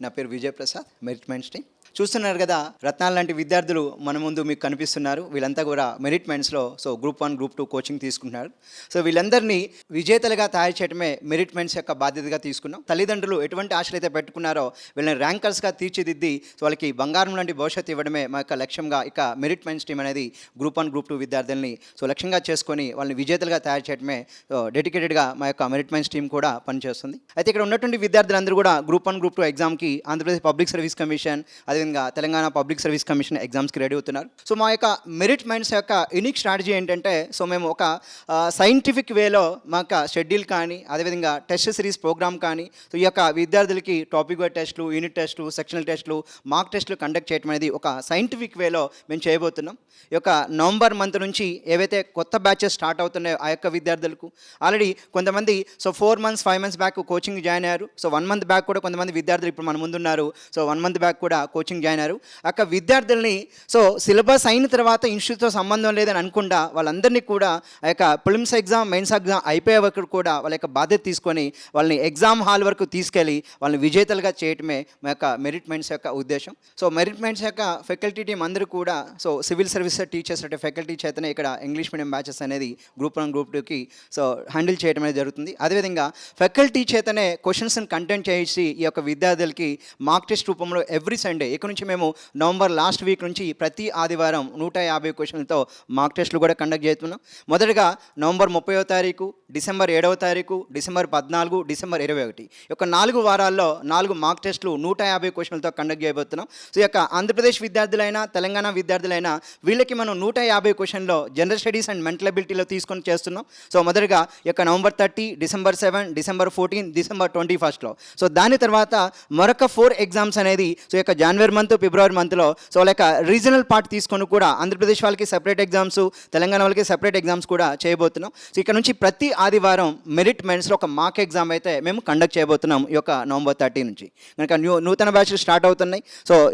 నా పేరు Vijay Prasad, merit minds team. చూస్తున్నారు కదా, రత్నాలు లాంటి విద్యార్థులు మన ముందు మీకు కనిపిస్తున్నారు. వీళ్ళంతా కూడా మెరిట్ మైండ్స్లో గ్రూప్ 1, గ్రూప్ 2 కోచింగ్ తీసుకుంటున్నారు. వీళ్ళందరినీ విజేతలుగా తయారు చేయడమే మెరిట్ మైండ్స్ యొక్క బాధ్యతగా తీసుకున్నాం. తల్లిదండ్రులు ఎటువంటి ఆశలు అయితే పెట్టుకున్నారో వీళ్ళని ర్యాంకర్స్గా తీర్చిదిద్ది వాళ్ళకి బంగారం లాంటి భవిష్యత్తు ఇవ్వడమే మా యొక్క లక్ష్యంగా ఇక మెరిట్ మైండ్స్ టీమ్ అనేది గ్రూప్ 1, గ్రూప్ 2 విద్యార్థుల్ని లక్ష్యంగా చేసుకొని వాళ్ళని విజేతలుగా తయారు చేయడమే డెడికేటెడ్గా మా యొక్క మెరిట్ మైండ్స్ టీమ్ కూడా పనిచేస్తుంది. అయితే ఇక్కడ ఉన్నటువంటి విద్యార్థులందరూ కూడా గ్రూప్ 1, గ్రూప్ 2 ఎగ్జామ్కి ఆంధ్రప్రదేశ్ పబ్లిక్ సర్వీస్ కమిషన్, అదేవిధంగా తెలంగాణ పబ్లిక్ సర్వీస్ కమిషన్ ఎగ్జామ్స్కి రెడీ అవుతున్నారు. మా యొక్క మెరిట్ మైండ్స్ యొక్క యూనిక్ స్ట్రాటజీ ఏంటంటే మేము ఒక సైంటిఫిక్ వేలో మా యొక్క షెడ్యూల్ కానీ, అదేవిధంగా టెస్ట్ సిరీస్ ప్రోగ్రామ్ కానీ, ఈ యొక్క విద్యార్థులకి టాపిక్ వైజ్ టెస్టులు, యూనిట్ టెస్టులు, సెక్షనల్ టెస్టులు, మార్క్ టెస్టులు కండక్ట్ చేయడం అనేది ఒక సైంటిఫిక్ వేలో మేము చేయబోతున్నాం. ఈ యొక్క నవంబర్ మంత్ నుంచి ఏవైతే కొత్త బ్యాచెస్ స్టార్ట్ అవుతున్నాయో ఆ యొక్క విద్యార్థులకు ఆల్రెడీ కొంతమంది 4 months 5 months back coaching join అయ్యారు. 1 month బ్యాక్ కూడా కొంతమంది విద్యార్థులు ఇప్పుడు మన ముందున్నారు. 1 month బ్యాక్ కూడా కోచింగ్ జాయిన్ అయ్యారు. అక్క విద్యార్థుల్ని సిలబస్ అయిన తర్వాత ఇన్స్టిట్యూట్తో సంబంధం లేదని అనుకుండా వాళ్ళందరినీ కూడా ఆ యొక్క ప్రిలిమ్స్ ఎగ్జామ్, మెయిన్స్ ఎగ్జామ్ అయిపోయే వరకు కూడా వాళ్ళ యొక్క బాధ్యత తీసుకొని వాళ్ళని ఎగ్జామ్ హాల్ వరకు తీసుకెళ్ళి వాళ్ళని విజేతలుగా చేయటమే మా యొక్క మెరిట్ మైండ్స్ యొక్క ఉద్దేశం. మెరిట్ మైండ్స్ యొక్క ఫ్యాకల్టీ టీం అందరూ కూడా సివిల్ సర్వీసెస్ టీచర్స్ అంటే ఫ్యాకల్టీ చేతనే ఇక్కడ ఇంగ్లీష్ మీడియం బ్యాచెస్ అనేది గ్రూప్ 1, గ్రూప్ 2కి హ్యాండిల్ చేయడం అనేది జరుగుతుంది. అదేవిధంగా ఫ్యాకల్టీ చేతనే క్వశ్చన్స్ని కంటెంట్ చేసి ఈ యొక్క విద్యార్థులకి మార్క్ టెస్ట్ రూపంలో ఎవ్రీ సండే ఇక్కడ నుంచి మేము నవంబర్ లాస్ట్ వీక్ నుంచి ప్రతి ఆదివారం 150 క్వశ్చన్లతో మార్క్ టెస్టులు కూడా కండక్ట్ చేస్తున్నాం. మొదటగా నవంబర్ 30వ తారీఖు, డిసెంబర్ 7వ తారీఖు, డిసెంబర్ 14, డిసెంబర్ 21 ఈ యొక్క 4 వారాల్లో 4 మార్క్ టెస్టులు 150 క్వశ్చన్లతో కండక్ట్ చేయబోతున్నాం. ఈ యొక్క ఆంధ్రప్రదేశ్ విద్యార్థులైనా, తెలంగాణ విద్యార్థులైనా వీళ్ళకి మనం 150 క్వశ్చన్లో జనరల్ స్టడీస్ అండ్ మెంటల్ అబిలిటీలో తీసుకొని చేస్తున్నాం. మొదటగా ఈ యొక్క నవంబర్ 30, డిసెంబర్ 7, డిసెంబర్ 14, డిసెంబర్ 21లో దాని తర్వాత మరొక 4 ఎగ్జామ్స్ అనేది ఈ యొక్క జనవరి మంత్, ఫిబ్రవరి మంత్లో లైక్ రీజనల్ పార్ట్ తీసుకొని కూడా ఆంధ్రప్రదేశ్ వాళ్ళకి సెపరేట్ ఎగ్జామ్స్, తెలంగాణ వాళ్ళకి సెపరేట్ ఎగ్జామ్స్ కూడా చేయబోతున్నాం. ఇక్కడ నుంచి ప్రతి ఆదివారం మెరిట్ మైండ్స్లో ఒక మార్క్ ఎగ్జామ్ అయితే మేము కండక్ట్ చేయబోతున్నాం ఈ యొక్క నవంబర్ 30 నుంచి. కనుక నూతన బ్యాచ్లు స్టార్ట్ అవుతున్నాయి.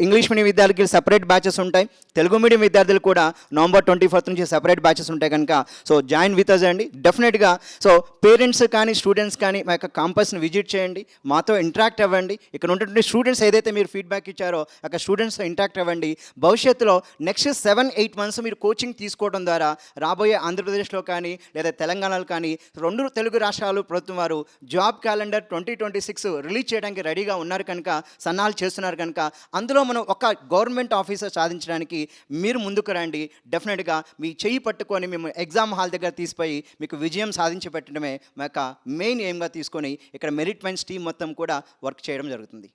ఇంగ్లీష్ మీడియం విద్యార్థులకి సెపరేట్ బ్యాచెస్ ఉంటాయి. తెలుగు మీడియం విద్యార్థులు కూడా నవంబర్ 24 నుంచి సెపరేట్ బ్యాచెస్ ఉంటాయి. కనుక జాయిన్ విత్ అస్ అండి. డెఫినెట్గా పేరెంట్స్ కానీ, స్టూడెంట్స్ కానీ మా యొక్క క్యాంపస్ని విజిట్ చేయండి, మాతో ఇంటరాక్ట్ అవ్వండి. ఇక్కడ ఉన్నటువంటి స్టూడెంట్స్ ఏదైతే మీరు ఫీడ్బ్యాక్ ఇచ్చారో అక్కడ స్టూడెంట్స్తో ఇంటరాక్ట్ అవ్వండి. భవిష్యత్తులో నెక్స్ట్ 7-8 months మీరు కోచింగ్ తీసుకోవడం ద్వారా రాబోయే ఆంధ్రప్రదేశ్లో కానీ లేదా తెలంగాణలో కానీ 2 తెలుగు రాష్ట్రాలు ప్రభుత్వం వారు జాబ్ క్యాలెండర్ 2026 రిలీజ్ చేయడానికి రెడీగా ఉన్నారు. కనుక సన్నాహాలు చేస్తున్నారు. కనుక అందులో మనం ఒక గవర్నమెంట్ ఆఫీసర్ సాధించడానికి మీరు ముందుకు రండి. డెఫినెట్గా మీ చెయ్యి పట్టుకొని మేము ఎగ్జామ్ హాల్ దగ్గర తీసిపోయి మీకు విజయం సాధించి పెట్టడమే మా యొక్క మెయిన్ ఎయిమ్గా తీసుకొని ఇక్కడ మెరిట్ మైండ్స్ టీం మొత్తం కూడా వర్క్ చేయడం జరుగుతుంది.